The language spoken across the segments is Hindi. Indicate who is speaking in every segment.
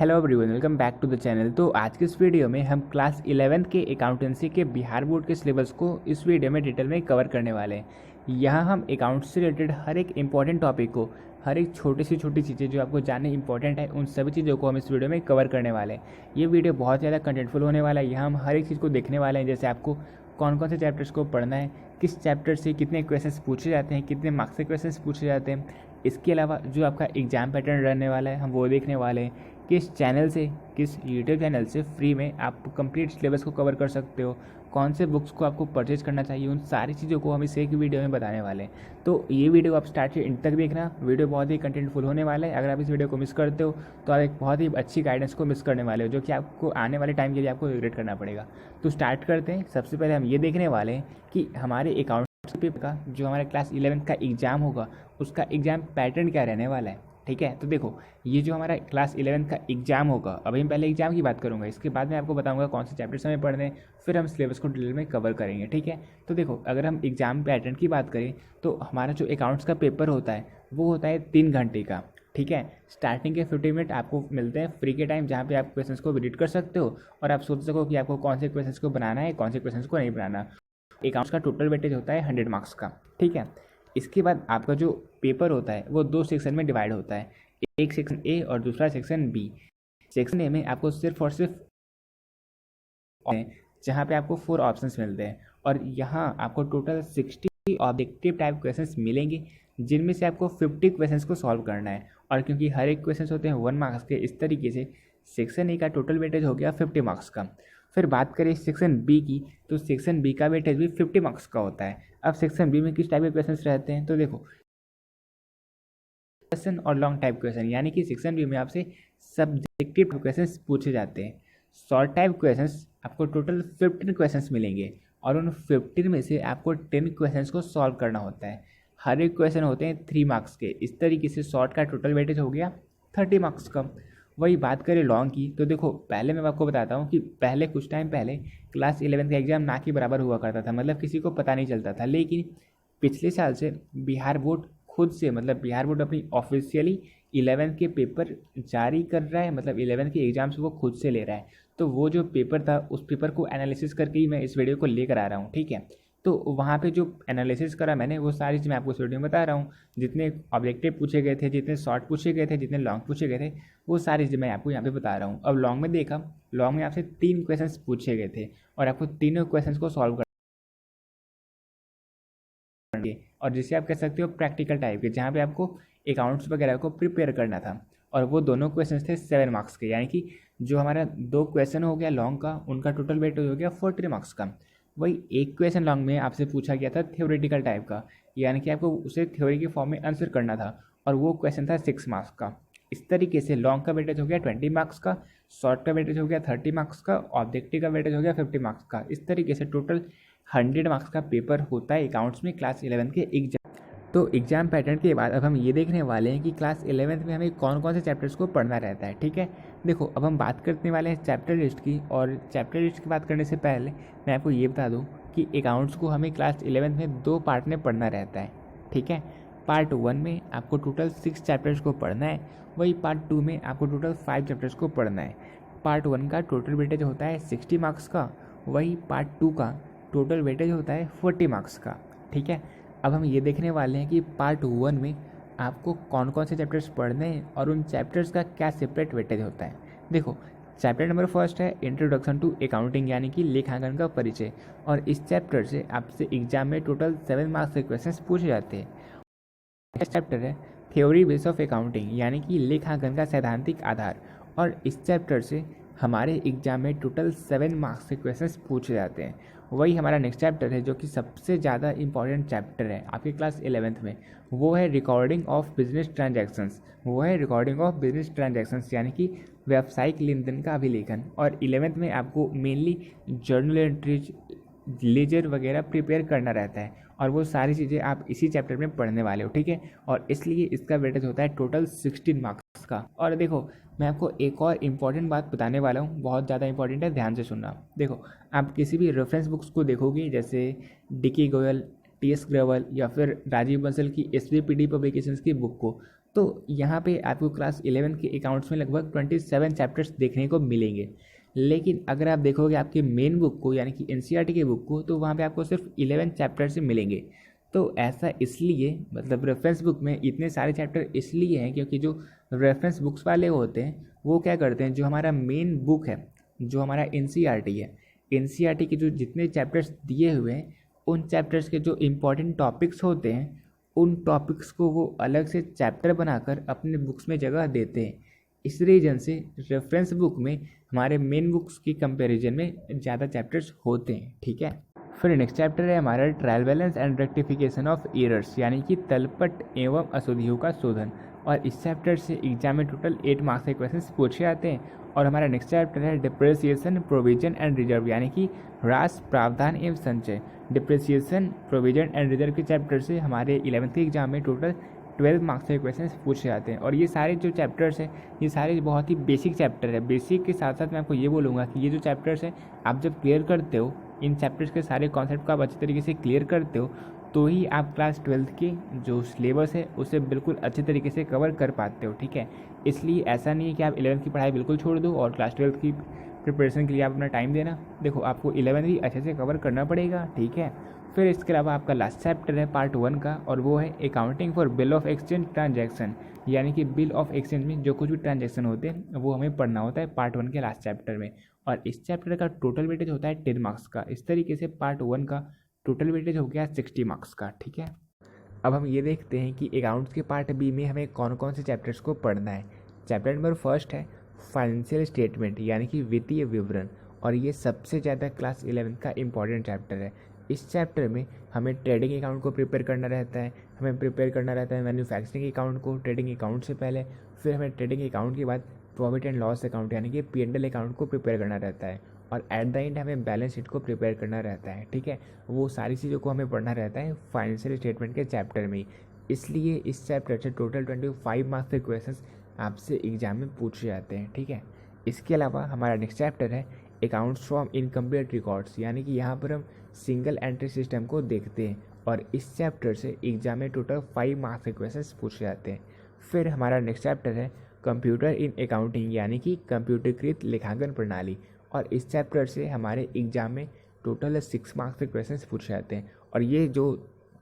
Speaker 1: Hello everyone, welcome back to the channel. तो आज के इस वीडियो में हम क्लास 11th के अकाउंटेंसी के बिहार बोर्ड के सिलेबस को इस वीडियो में डिटेल में कवर करने वाले हैं। यहाँ हम अकाउंट्स से रिलेटेड हर एक इंपॉर्टेंट टॉपिक को, हर एक छोटी सी छोटी चीज़ें जो आपको जानने इंपॉर्टेंट है, उन सभी चीज़ों को हम इस वीडियो में कवर करने वाले हैं। ये वीडियो बहुत ज़्यादा कंटेंटफुल होने वाला है। यहाँ हम हर एक चीज़ को देखने वाले हैं, जैसे आपको कौन कौन से चैप्टर्स को पढ़ना है, किस चैप्टर से कितने क्वेश्चंस पूछे जाते हैं, कितने मार्क्स के क्वेश्चंस पूछे जाते हैं। इसके अलावा जो आपका एग्ज़ाम पैटर्न रहने वाला है हम वो देखने वाले हैं। किस चैनल से, किस यूट्यूब चैनल से फ्री में आप कंप्लीट सिलेबस को कवर कर सकते हो, कौन से बुक्स को आपको परचेज करना चाहिए, उन सारी चीज़ों को हम इस एक वीडियो में बताने वाले हैं। तो ये वीडियो आप स्टार्ट से एंड तक देखना। वीडियो बहुत ही कंटेंटफुल होने वाला है। अगर आप इस वीडियो को मिस करते हो तो आप एक बहुत ही अच्छी गाइडेंस को मिस करने वाले हो, जो कि आपको आने वाले टाइम के लिए आपको रिग्रेट करना पड़ेगा। तो स्टार्ट करते हैं। सबसे पहले हम ये देखने वाले हैं कि हमारे अकाउंट्स पेपर का जो हमारे क्लास 11th का एग्ज़ाम होगा उसका एग्ज़ाम पैटर्न क्या रहने वाला है। ठीक है, तो देखो ये जो हमारा क्लास 11th का एग्ज़ाम होगा, अभी हम पहले एग्ज़ाम की बात करूँगा, इसके बाद मैं आपको बताऊँगा कौन से चैप्टर्स हमें पढ़ने हैं, फिर हम सिलेबस को डिटेल में कवर करेंगे। ठीक है, तो देखो अगर हम एग्ज़ाम पैटर्न की बात करें तो हमारा जो अकाउंट्स का पेपर होता है वो होता है 3 घंटे का। ठीक है, स्टार्टिंग के 50 मिनट आपको मिलते हैं फ्री के टाइम, जहाँ पे आप क्वेश्चंस को विजिट कर सकते हो और आप सोच सको कि आपको कौन से क्वेश्चंस को बनाना है, कौन से क्वेश्चंस को नहीं बनाना। अकाउंट्स का टोटल वेटेज होता है 100 मार्क्स का। ठीक है, इसके बाद आपका जो पेपर होता है वो 2 सेक्शन में डिवाइड होता है, एक सेक्शन ए और दूसरा सेक्शन बी। सेक्शन ए में आपको सिर्फ और सिर्फ जहाँ पे आपको 4 ऑप्शंस मिलते हैं और यहाँ आपको टोटल 60 ऑब्जेक्टिव टाइप क्वेश्चंस मिलेंगे, जिनमें से आपको 50 क्वेश्चंस को सॉल्व करना है। और क्योंकि हर एक क्वेश्चंस होते हैं 1 मार्क्स के, इस तरीके से सेक्शन ए का टोटल वेटेज हो गया 50 मार्क्स का। फिर बात करें सेक्शन बी की, तो सेक्शन बी का वेटेज भी 50 मार्क्स का होता है। अब सेक्शन बी में किस टाइप के क्वेश्चंस रहते हैं, तो देखो क्वेश्चन और लॉन्ग टाइप क्वेश्चन, यानी कि सेक्शन बी में आपसे सब्जेक्टिव क्वेश्चंस पूछे जाते हैं। शॉर्ट टाइप क्वेश्चंस आपको टोटल 15 क्वेश्चंस मिलेंगे और उन 15 में से आपको 10 क्वेश्चंस को सॉल्व करना होता है। हर एक क्वेश्चन होते हैं 3 मार्क्स के। इस तरीके से शॉर्ट का टोटल वेटेज हो गया 30 मार्क्स का। वही बात करें लॉन्ग की, तो देखो पहले मैं आपको बताता हूँ कि पहले कुछ टाइम पहले क्लास 11 का एग्ज़ाम ना के बराबर हुआ करता था, मतलब किसी को पता नहीं चलता था। लेकिन पिछले साल से बिहार बोर्ड खुद से, मतलब बिहार बोर्ड अपनी ऑफिशियली 11th के पेपर जारी कर रहा है, मतलब 11th के एग्ज़ाम्स वो खुद से ले रहा है। तो वो जो पेपर था उस पेपर को एनालिसिस करके ही मैं इस वीडियो को लेकर आ रहा हूँ। ठीक है, तो वहाँ पे जो एनालिसिस करा मैंने वो सारी चीज़ मैं आपको इस वीडियो में बता रहा हूँ। जितने ऑब्जेक्टिव पूछे गए थे, जितने शॉर्ट पूछे गए थे, जितने लॉन्ग पूछे गए थे, वो सारी चीज़ मैं आपको यहाँ पे बता रहा हूँ। अब लॉन्ग में देखा, लॉन्ग में आपसे 3 क्वेश्चंस पूछे गए थे और आपको तीनों क्वेश्चंस को सॉल्व और जिसे आप कह सकते हो प्रैक्टिकल टाइप के, जहाँ पे आपको अकाउंट्स वगैरह को प्रिपेयर करना था। और वो दोनों क्वेश्चन थे 7 मार्क्स के, यानी कि जो हमारा 2 क्वेश्चन हो गया लॉन्ग का, उनका टोटल वेट हो गया 40 मार्क्स का। वही एक क्वेश्चन लॉन्ग में आपसे पूछा गया था थ्योरेटिकल टाइप का, यानी कि आपको उसे थ्योरी के फॉर्म में आंसर करना था और वो क्वेश्चन था 6 मार्क्स का। इस तरीके से लॉन्ग का वेटेज हो गया 20 मार्क्स का, शॉर्ट का वेटेज हो गया 30 मार्क्स का, ऑब्जेक्टिव का वेटेज हो गया 50 मार्क्स का। इस तरीके से टोटल 100 मार्क्स का पेपर होता है अकाउंट्स में क्लास 11 के एग्जाम। तो एग्ज़ाम पैटर्न के बाद अब हम ये देखने वाले हैं कि क्लास 11th में हमें कौन कौन से चैप्टर्स को पढ़ना रहता है। ठीक है, देखो अब हम बात करने वाले हैं चैप्टर लिस्ट की, और चैप्टर लिस्ट की बात करने से पहले मैं आपको ये बता दूँ कि अकाउंट्स को हमें क्लास 11th में 2 पार्ट में पढ़ना रहता है। ठीक है, पार्ट 1 में आपको टोटल 6 चैप्टर्स को पढ़ना है, वही पार्ट 2 में आपको टोटल 5 चैप्टर्स को पढ़ना है। पार्ट 1 का टोटल वेटेज होता है 60 मार्क्स का, वही पार्ट 2 का टोटल वेटेज होता है 40 मार्क्स का। ठीक है, अब हम ये देखने वाले हैं कि पार्ट 1 में आपको कौन कौन से चैप्टर्स पढ़ने हैं और उन चैप्टर्स का क्या सेपरेट वेटेज होता है। देखो चैप्टर नंबर 1 है इंट्रोडक्शन टू अकाउंटिंग, यानी कि लेखांकन का परिचय, और इस चैप्टर से आपसे एग्जाम में टोटल 7 मार्क्स के क्वेश्चंस पूछे जाते हैं। नेक्स्ट चैप्टर है थ्योरी बेस ऑफ अकाउंटिंग, यानी कि लेखांकन का सैद्धांतिक आधार, और इस चैप्टर से हमारे एग्जाम में टोटल 7 मार्क्स के क्वेश्चंस पूछे जाते हैं। वही हमारा नेक्स्ट चैप्टर है जो कि सबसे ज़्यादा इंपॉर्टेंट चैप्टर है आपके क्लास 11th में, वो है रिकॉर्डिंग ऑफ बिजनेस ट्रांजैक्शंस। वो है रिकॉर्डिंग ऑफ बिजनेस ट्रांजैक्शंस, यानी कि व्यावसायिक लेन देन का अभिलेखन। और 11th में आपको मेनली जर्नल एंट्रीज, लेजर वगैरह प्रिपेयर करना रहता है, और वो सारी चीज़ें आप इसी चैप्टर में पढ़ने वाले हो। ठीक है, और इसलिए इसका वेटेज होता है टोटल 16 मार्क्स का। और देखो मैं आपको एक और इम्पॉर्टेंट बात बताने वाला हूँ, बहुत ज़्यादा इंपॉर्टेंट है, ध्यान से सुनना। देखो आप किसी भी रेफरेंस बुक्स को देखोगे, जैसे डी के गोयल, टी एस ग्रेवल या फिर राजीव बंसल की SVPD पब्लिकेशंस की बुक को, तो यहाँ पे आपको क्लास 11 के अकाउंट्स में लगभग 27 चैप्टर्स देखने को मिलेंगे। लेकिन अगर आप देखोगे आपके मेन बुक को यानी कि एनसीईआरटी के बुक को, तो वहाँ पे आपको सिर्फ 11 चैप्टर से मिलेंगे। तो ऐसा इसलिए, मतलब रेफरेंस बुक में इतने सारे चैप्टर इसलिए हैं क्योंकि जो रेफरेंस बुक्स वाले होते हैं वो क्या करते हैं, जो हमारा मेन बुक है, जो हमारा एनसीईआरटी है, एनसीईआरटी के जो जितने चैप्टर्स दिए हुए हैं उन चैप्टर्स के जो इम्पोर्टेंट टॉपिक्स होते हैं उन टॉपिक्स को वो अलग से चैप्टर बनाकर अपने बुक्स में जगह देते हैं। इस रीजन से रेफरेंस बुक में हमारे मेन बुक्स की कंपैरिजन में ज़्यादा चैप्टर्स होते हैं। ठीक है, फिर नेक्स्ट चैप्टर है हमारा trial balance and rectification of errors, यानी कि तलपट एवं अशुद्धियों का शोधन। और इस चैप्टर से एग्जाम में टोटल 8 मार्क्स के क्वेश्चन पूछे जाते हैं। और हमारा नेक्स्ट चैप्टर है डिप्रेसिएशन, प्रोविजन एंड रिजर्व, यानी कि ह्रास, प्रावधान एवं संचय। डिप्रेसिएशन, प्रोविजन एंड रिजर्व के चैप्टर से हमारे 11th के एग्जाम में टोटल 12 मार्क्स के क्वेश्चन पूछे जाते हैं। और ये सारे जो चैप्टर्स हैं ये सारे बहुत ही बेसिक चैप्टर है। बेसिक के साथ साथ मैं आपको ये बोलूँगा कि ये जो चैप्टर्स हैं आप जब क्लियर करते हो, इन चैप्टर्स के सारे कॉन्सेप्ट को आप अच्छे तरीके से क्लियर करते हो, तो ही आप क्लास 12th के जो सिलेबस है उसे बिल्कुल अच्छे तरीके से कवर कर पाते हो। ठीक है, इसलिए ऐसा नहीं है कि आप 11th की पढ़ाई बिल्कुल छोड़ दो और क्लास 12th की प्रिपरेशन के लिए आप अपना टाइम देना। देखो, आपको 11th भी अच्छे से कवर करना पड़ेगा। ठीक है, फिर इसके अलावा आपका लास्ट चैप्टर है पार्ट 1 का, और वो है accounting for bill of exchange transaction, यानी कि बिल ऑफ एक्सचेंज में जो कुछ भी ट्रांजैक्शन होते हैं वो हमें पढ़ना होता है पार्ट 1 के लास्ट चैप्टर में। और इस चैप्टर का टोटल वेटेज होता है 10 मार्क्स का। इस तरीके से पार्ट 1 का टोटल वेटेज हो गया 60 मार्क्स का। ठीक है, अब हम ये देखते हैं कि अकाउंट्स के पार्ट बी में हमें कौन कौन से चैप्टर्स को पढ़ना है। चैप्टर नंबर फर्स्ट है फाइनेंशियल स्टेटमेंट, यानी कि वित्तीय विवरण, और ये सबसे ज़्यादा क्लास 11 का इम्पॉर्टेंट चैप्टर है। इस चैप्टर में हमें ट्रेडिंग अकाउंट को प्रिपेयर करना रहता है, हमें प्रिपेयर करना रहता है मैन्युफैक्चरिंग अकाउंट को ट्रेडिंग अकाउंट से पहले, फिर हमें ट्रेडिंग अकाउंट के बाद प्रॉफिट एंड लॉस अकाउंट यानी कि P&L अकाउंट को प्रिपेयर करना रहता है, और एट द एंड हमें बैलेंस शीट को प्रिपेयर करना रहता है। ठीक है, वो सारी चीज़ों को हमें पढ़ना रहता है फाइनेंशियल स्टेटमेंट के चैप्टर में। इसलिए इस चैप्टर से टोटल 25 मार्क्स के क्वेश्चन आपसे एग्जाम में पूछे जाते हैं। ठीक है, इसके अलावा हमारा नेक्स्ट चैप्टर है अकाउंट्स फ्रॉम इनकम्प्लीट रिकॉर्ड्स, यानी कि यहाँ पर हम सिंगल एंट्री सिस्टम को देखते हैं, और इस चैप्टर से एग्जाम में टोटल 5 मार्क्स के क्वेश्चन पूछे जाते हैं। फिर हमारा नेक्स्ट चैप्टर है कंप्यूटर इन अकाउंटिंग, यानी कि कंप्यूटरीकृत लेखांकन प्रणाली, और इस चैप्टर से हमारे एग्जाम में टोटल 6 मार्क्स के क्वेश्चन पूछे जाते हैं। और ये जो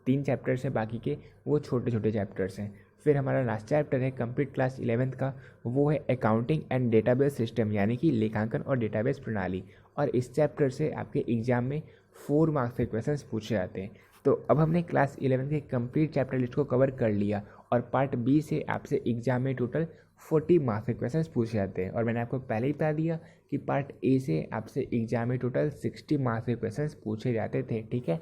Speaker 1: 3 चैप्टर्स हैं बाकी के वो छोटे छोटे चैप्टर्स हैं। फिर हमारा लास्ट चैप्टर है कंप्लीट क्लास 11th का, वो है अकाउंटिंग एंड डेटाबेस सिस्टम, यानी कि लेखांकन और डेटाबेस प्रणाली, और इस चैप्टर से आपके एग्जाम में 4 मार्क्स के क्वेश्चन पूछे जाते हैं। तो अब हमने क्लास 11 के कंप्लीट चैप्टर लिस्ट को कवर कर लिया, और पार्ट बी से आपसे एग्जाम में टोटल 40 मार्क्स के क्वेश्चन पूछे जाते हैं। और मैंने आपको पहले ही बता दिया कि पार्ट ए से आपसे एग्जाम में टोटल 60 मार्क्स के क्वेश्चन पूछे जाते थे। ठीक है,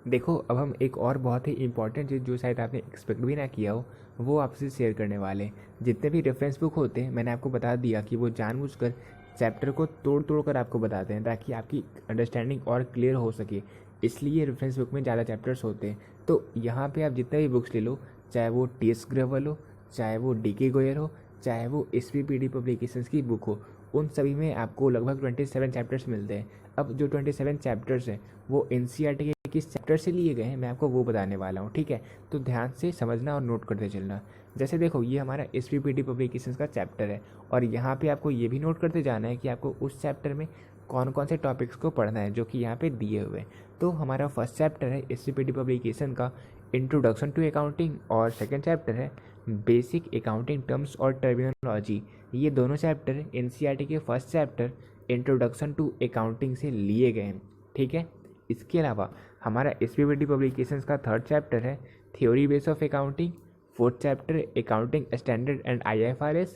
Speaker 1: देखो अब हम एक और बहुत ही इंपॉर्टेंट चीज़ जो शायद आपने एक्सपेक्ट भी ना किया हो वो आपसे शेयर करने वाले हैं। जितने भी रेफरेंस बुक होते हैं मैंने आपको बता दिया कि वो जानबूझकर चैप्टर को तोड़ तोड़ कर आपको बताते हैं ताकि आपकी अंडरस्टैंडिंग और क्लियर हो सके, इसलिए रेफरेंस बुक में ज़्यादा चैप्टर्स होते हैं। तो यहाँ पे आप जितने भी बुक्स ले लो, चाहे वो टी.एस. ग्रेवल हो, चाहे वो डी.के. गोयल हो, चाहे वो एस.पी.पी.डी. पब्लिकेशंस की बुक हो, उन सभी में आपको लगभग 27 चैप्टर्स मिलते हैं। अब जो 27 चैप्टर्स हैं वो एनसीईआरटी के किस चैप्टर से लिए गए हैं मैं आपको वो बताने वाला हूँ। ठीक है, तो ध्यान से समझना और नोट करते चलना। जैसे देखो ये हमारा एस.पी.पी.डी. पब्लिकेशंस का चैप्टर है, और यहाँ पे आपको ये भी नोट करते जाना है कि आपको उस चैप्टर में कौन कौन से टॉपिक्स को पढ़ना है जो कि यहाँ पे दिए हुए हैं। तो हमारा फर्स्ट चैप्टर है एस.पी.पी.डी. पब्लिकेशन का इंट्रोडक्शन टू अकाउंटिंग, और सेकेंड चैप्टर है बेसिक अकाउंटिंग टर्म्स और टर्मिनोलॉजी। ये दोनों चैप्टर एनसीईआरटी के first chapter introduction to accounting से लिए गए हैं। ठीक है, इसके अलावा हमारा एस.पी.पी.डी. पब्लिकेशंस का थर्ड चैप्टर है theory base of accounting, fourth chapter accounting standard and IFRS,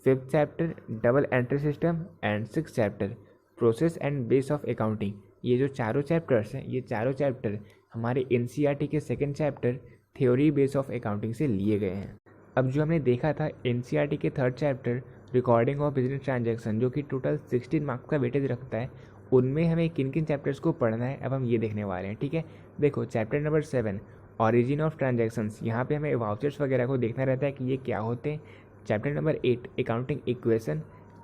Speaker 1: fifth chapter double entry system, and six chapter process and base of accounting. ये जो चारों चैप्टर्स हैं ये चारों चैप्टर हमारे एनसीईआरटी के second chapter theory base of accounting से लिए गए हैं। अब जो हमने देखा था एनसीईआरटी के third chapter recording of business transaction जो कि टोटल 16 मार्क्स का वेटेज रखता है, उनमें हमें किन किन चैप्टर्स को पढ़ना है अब हम ये देखने वाले हैं। ठीक है, देखो chapter number 7 origin of transactions, यहाँ पे हमें वाउचर्स वगैरह को देखना रहता है कि ये क्या होते हैं। Chapter number 8 accounting equation,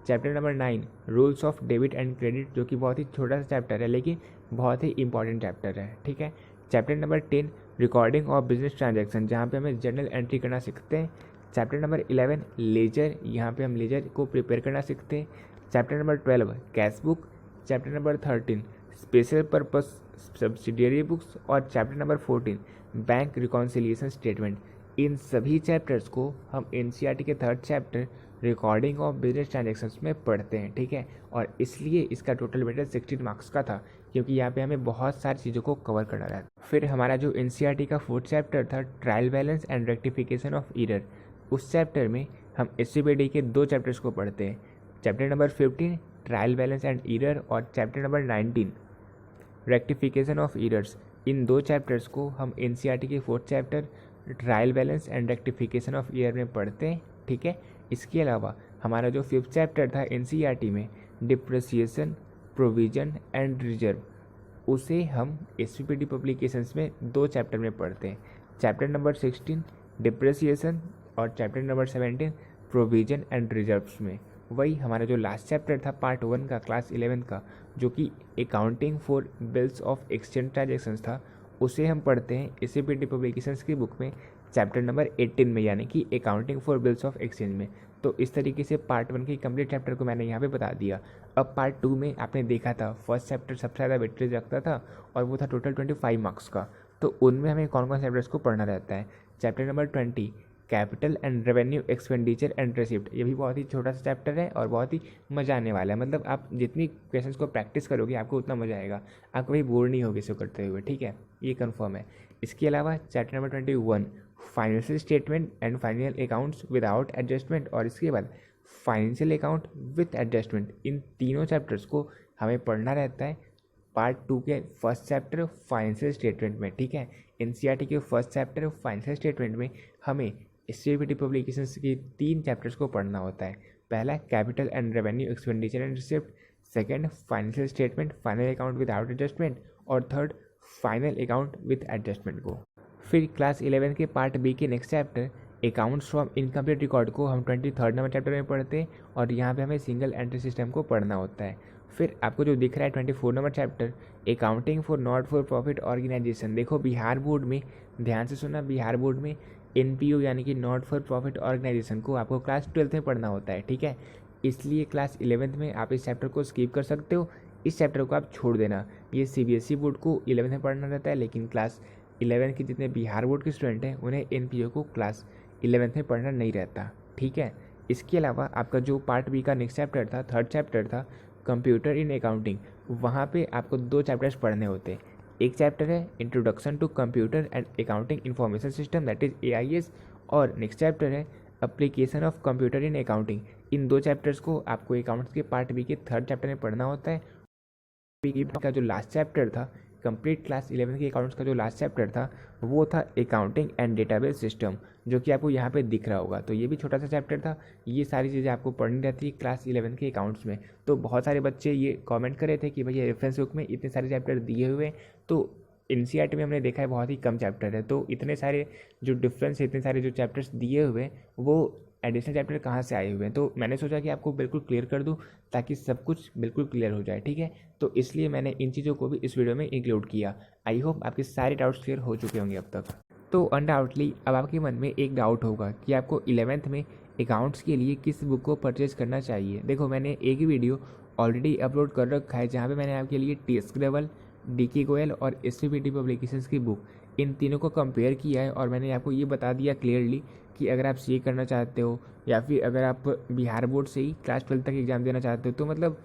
Speaker 1: chapter number 9 rules of debit and credit जो कि बहुत ही छोटा सा चैप्टर है लेकिन बहुत ही इंपॉर्टेंट चैप्टर है। ठीक है, chapter number 10 recording of business transaction जहाँ पे हमें जर्नल एंट्री करना सीखते हैं। चैप्टर नंबर 11 लेजर, यहाँ पे हम लेजर को प्रिपेयर करना सीखते हैं। Chapter number 12 cash book, chapter number 13 special purpose subsidiary books और chapter number 14 bank reconciliation statement. इन सभी चैप्टर्स को हम एनसीईआरटी के third chapter recording of business transactions में पढ़ते हैं, ठीक है। और इसलिए इसका टोटल वेटेज 16 मार्क्स का था, क्योंकि यहाँ पे हमें बहुत सारी चीज़ों को कवर करना रहता। फिर हमारा जो एनसीईआरटी का फोर्थ चैप्टर था trial balance and rectification of error, उस चैप्टर में हम एससीबीडी के 2 चैप्टर्स को पढ़ते हैं। Chapter number 15 trial balance and error और chapter number 19 rectification of errors. इन 2 चैप्टर्स को हम एनसीईआरटी के fourth chapter trial balance and rectification of error में पढ़ते हैं, ठीक है। इसके अलावा हमारा जो 5th चैप्टर था एनसीईआरटी में डिप्रिसिएशन, प्रोविजन एंड रिजर्व, उसे हम एसपीपीटी पब्लिकेशंस में 2 चैप्टर में पढ़ते हैं। चैप्टर नंबर 16 डिप्रिसिएशन और chapter number 17 provision and reserves में। वही हमारा जो लास्ट चैप्टर था पार्ट 1 का क्लास 11 का, जो कि accounting for bills of exchange transactions था, उसे हम पढ़ते हैं एसपीपीटी पब्लिकेशंस की बुक में चैप्टर नंबर 18 में, यानी कि accounting for bills of exchange में। तो इस तरीके से पार्ट 1 के कंप्लीट चैप्टर को मैंने यहाँ पे बता दिया। अब पार्ट 2 में आपने देखा था फर्स्ट चैप्टर सबसे ज़्यादा वेटेज रखता था और वो था टोटल 25 मार्क्स का। तो उनमें हमें कौन कौन से चैप्टर्स को पढ़ना रहता है। Chapter number 20 capital and revenue expenditure and receipt, ये भी बहुत ही छोटा सा चैप्टर है और बहुत ही मज़ा आने वाला है। मतलब आप जितनी क्वेश्चंस को प्रैक्टिस करोगे आपको उतना मज़ा आएगा, आप कभी बोर नहीं होगे इसको करते हुए, ठीक है, ये कंफर्म है। इसके अलावा chapter number 21 financial statement and final accounts without adjustment और इसके बाद फाइनेंशियल अकाउंट विथ एडजस्टमेंट, इन तीनों चैप्टर्स को हमें पढ़ना रहता है पार्ट 2 के फर्स्ट चैप्टर फाइनेंशियल स्टेटमेंट में, ठीक है। एनसीईआरटी के फर्स्ट चैप्टर फाइनेंशियल स्टेटमेंट में हमें एसपीपीटी पब्लिकेशंस के 3 चैप्टर्स को पढ़ना होता है। पहला capital and revenue expenditure and receipt, second financial statement final account without adjustment और third final account with adjustment को। फिर क्लास 11 के पार्ट बी के next chapter accounts from incomplete record को हम 23rd नंबर चैप्टर में पढ़ते हैं और यहाँ पे हमें सिंगल एंट्री सिस्टम को पढ़ना होता है। फिर आपको जो दिख रहा है 24 number chapter accounting for not for profit organisation. देखो बिहार बोर्ड में, ध्यान से सुना, बिहार बोर्ड में एनपीओ यानी कि नॉट फॉर प्रॉफिट ऑर्गेनाइजेशन को आपको क्लास 12th में पढ़ना होता है, ठीक है। इसलिए क्लास 11th में आप इस चैप्टर को स्किप कर सकते हो, इस चैप्टर को आप छोड़ देना। ये सीबीएसई बोर्ड को 11th में पढ़ना रहता है, लेकिन क्लास 11 के जितने बिहार बोर्ड के स्टूडेंट हैं उन्हें एनपीओ को क्लास 11th में पढ़ना नहीं रहता, ठीक है। इसके अलावा आपका जो पार्ट बी का नेक्स्ट चैप्टर था, थर्ड चैप्टर था कंप्यूटर इन अकाउंटिंग, वहाँ पे आपको 2 चैप्टर्स पढ़ने होते हैं। एक चैप्टर है introduction to computer and accounting information system that is AIS और नेक्स्ट चैप्टर है application of computer in accounting. इन 2 चैप्टर्स को आपको अकाउंट्स के पार्ट बी के थर्ड चैप्टर में पढ़ना होता है। का जो लास्ट चैप्टर था कंप्लीट क्लास 11 के अकाउंट्स का जो लास्ट चैप्टर था वो था अकाउंटिंग एंड डेटाबेस सिस्टम, जो कि आपको यहाँ पे दिख रहा होगा। तो ये भी छोटा सा चैप्टर था। ये सारी चीज़ें आपको पढ़नी रहती है क्लास 11 के अकाउंट्स में। तो बहुत सारे बच्चे ये कमेंट कर रहे थे कि भैया रेफरेंस बुक में इतने सारे चैप्टर दिए हुए हैं, तो एनसीईआरटी में हमने देखा है बहुत ही कम चैप्टर है, तो इतने सारे जो डिफरेंस है, इतने सारे जो चैप्टर्स दिए हुए हैं वो एडिशनल चैप्टर कहाँ से आए हुए हैं। तो मैंने सोचा कि आपको बिल्कुल क्लियर कर दूं ताकि सब कुछ बिल्कुल क्लियर हो जाए, ठीक है। तो इसलिए मैंने इन चीज़ों को भी इस वीडियो में इंक्लूड किया। आई होप आपके सारे डाउट्स क्लियर हो चुके होंगे अब तक। तो अनडाउटली अब आपके मन में एक डाउट होगा कि आपको 11th में अकाउंट्स के लिए किस बुक को परचेज करना चाहिए। देखो मैंने एक ही वीडियो ऑलरेडी अपलोड कर रखा है जहाँ पर मैंने आपके लिए टीएस ग्रेवल, डीके गोयल और एसपीपीटी पब्लिकेशंस की बुक, इन तीनों को कंपेयर किया है और मैंने आपको ये बता दिया क्लियरली कि अगर आप सीए करना चाहते हो या फिर अगर आप बिहार बोर्ड से ही क्लास 12 तक एग्ज़ाम देना चाहते हो तो मतलब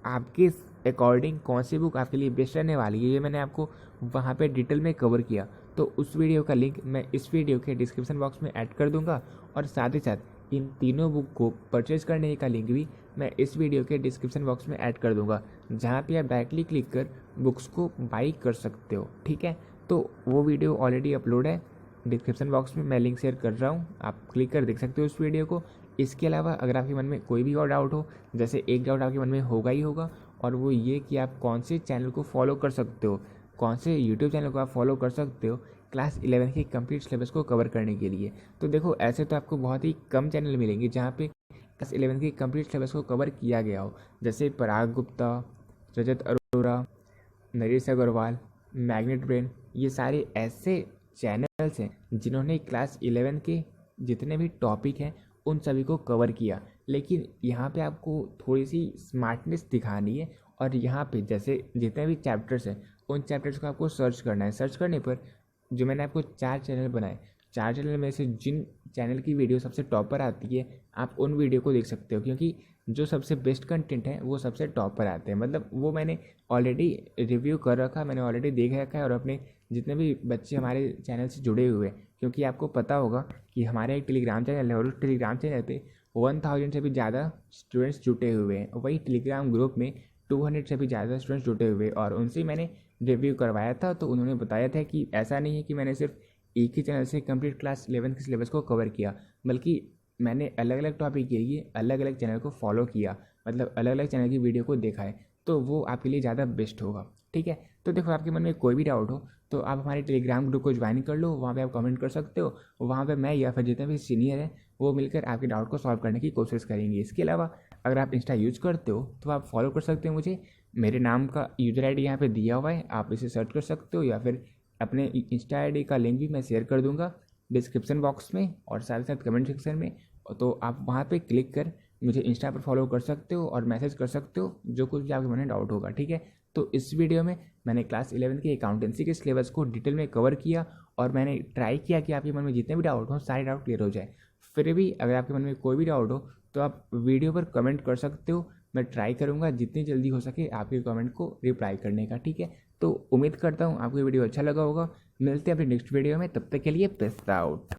Speaker 1: आपके अकॉर्डिंग कौन सी बुक आपके लिए बेस्ट रहने वाली है, ये मैंने आपको वहाँ पे डिटेल में कवर किया। तो उस वीडियो का लिंक मैं इस वीडियो के डिस्क्रिप्शन बॉक्स में ऐड कर दूँगा और साथ ही साथ इन तीनों बुक को परचेज करने का लिंक भी मैं इस वीडियो के डिस्क्रिप्शन बॉक्स में ऐड कर दूँगा, जहाँ पर आप डायरेक्टली क्लिक कर बुक्स को बाई कर सकते हो, ठीक है। तो वो वीडियो ऑलरेडी अपलोड है, डिस्क्रिप्शन बॉक्स में मैं लिंक शेयर कर रहा हूँ, आप क्लिक कर देख सकते हो उस वीडियो को। इसके अलावा अगर आपके मन में कोई भी और डाउट हो, जैसे एक डाउट आपके मन में होगा ही होगा, और वो ये कि आप कौन से चैनल को फॉलो कर सकते हो, कौन से यूट्यूब चैनल को आप फॉलो कर सकते हो क्लास 11 के कंप्लीट सिलेबस को कवर करने के लिए। तो देखो ऐसे तो आपको बहुत ही कम चैनल मिलेंगे जहाँ पे क्लास 11 के कंप्लीट सिलेबस को कवर किया गया हो, जैसे पराग गुप्ता, रजत अरोरा, नरेश अग्रवाल, मैग्नेट ब्रेन, ये सारे ऐसे चैनल्स हैं जिन्होंने क्लास 11 के जितने भी टॉपिक हैं उन सभी को कवर किया, लेकिन यहाँ पे आपको थोड़ी सी स्मार्टनेस दिखानी है। और यहाँ पे जैसे जितने भी चैप्टर्स हैं उन चैप्टर्स को आपको सर्च करना है। सर्च करने पर जो मैंने आपको 4 चैनल बनाए, 4 चैनल में से जिन चैनल की वीडियो सबसे टॉप पर आती है आप उन वीडियो को देख सकते हो, क्योंकि जो सबसे बेस्ट कंटेंट है वो सबसे टॉप पर आते हैं। मतलब वो मैंने ऑलरेडी रिव्यू कर रखा, मैंने ऑलरेडी देख रखा है। और अपने जितने भी बच्चे हमारे चैनल से जुड़े हुए हैं, क्योंकि आपको पता होगा कि हमारा एक टेलीग्राम चैनल है और उस टेलीग्राम चैनल पे 1000 से भी ज़्यादा स्टूडेंट्स जुटे हुए हैं। वही टेलीग्राम ग्रुप में 200 से भी ज़्यादा स्टूडेंट्स जुटे हुए, और उनसे मैंने रिव्यू करवाया था। तो उन्होंने बताया था कि ऐसा नहीं है कि मैंने सिर्फ एक ही चैनल से कंप्लीट क्लास 11 के सिलेबस को कवर किया, बल्कि मैंने अलग अलग टॉपिक के लिए अलग अलग चैनल को फॉलो किया, मतलब अलग अलग चैनल की वीडियो को देखा है। तो वो आपके लिए ज़्यादा बेस्ट होगा। ठीक है, तो देखो आपके मन में कोई भी डाउट हो तो आप हमारे टेलीग्राम ग्रुप को ज्वाइन कर लो, वहाँ पे आप कमेंट कर सकते हो। वहाँ पे मैं या फिर जितने भी सीनियर हैं वो मिलकर आपके डाउट को सॉल्व करने की कोशिश करेंगे। इसके अलावा अगर आप इंस्टा यूज़ करते हो तो आप फॉलो कर सकते हो मुझे, मेरे नाम का यूज़र आईडी यहाँ पे दिया हुआ है, आप इसे सर्च कर सकते हो। या फिर अपने इंस्टा आईडी का लिंक भी मैं शेयर कर दूँगा डिस्क्रिप्शन बॉक्स में और साथ साथ कमेंट सेक्शन में। तो आप वहाँ पे क्लिक कर मुझे इंस्टा पर फॉलो कर सकते हो और मैसेज कर सकते हो जो कुछ भी आपके मन में डाउट होगा। ठीक है, तो इस वीडियो में मैंने क्लास 11 की अकाउंटेंसी के सिलेबस को डिटेल में कवर किया और मैंने ट्राई किया कि आपके मन में जितने भी डाउट हो सारे डाउट क्लियर हो जाए। फिर भी अगर आपके मन में कोई भी डाउट हो तो आप वीडियो पर कमेंट कर सकते हो, मैं ट्राई करूँगा जितनी जल्दी हो सके आपके कमेंट को रिप्लाई करने का। ठीक है, तो उम्मीद करता हूँ आपको वीडियो अच्छा लगा होगा। मिलते हैं अपनी नेक्स्ट वीडियो में, तब तक के लिए पीस आउट।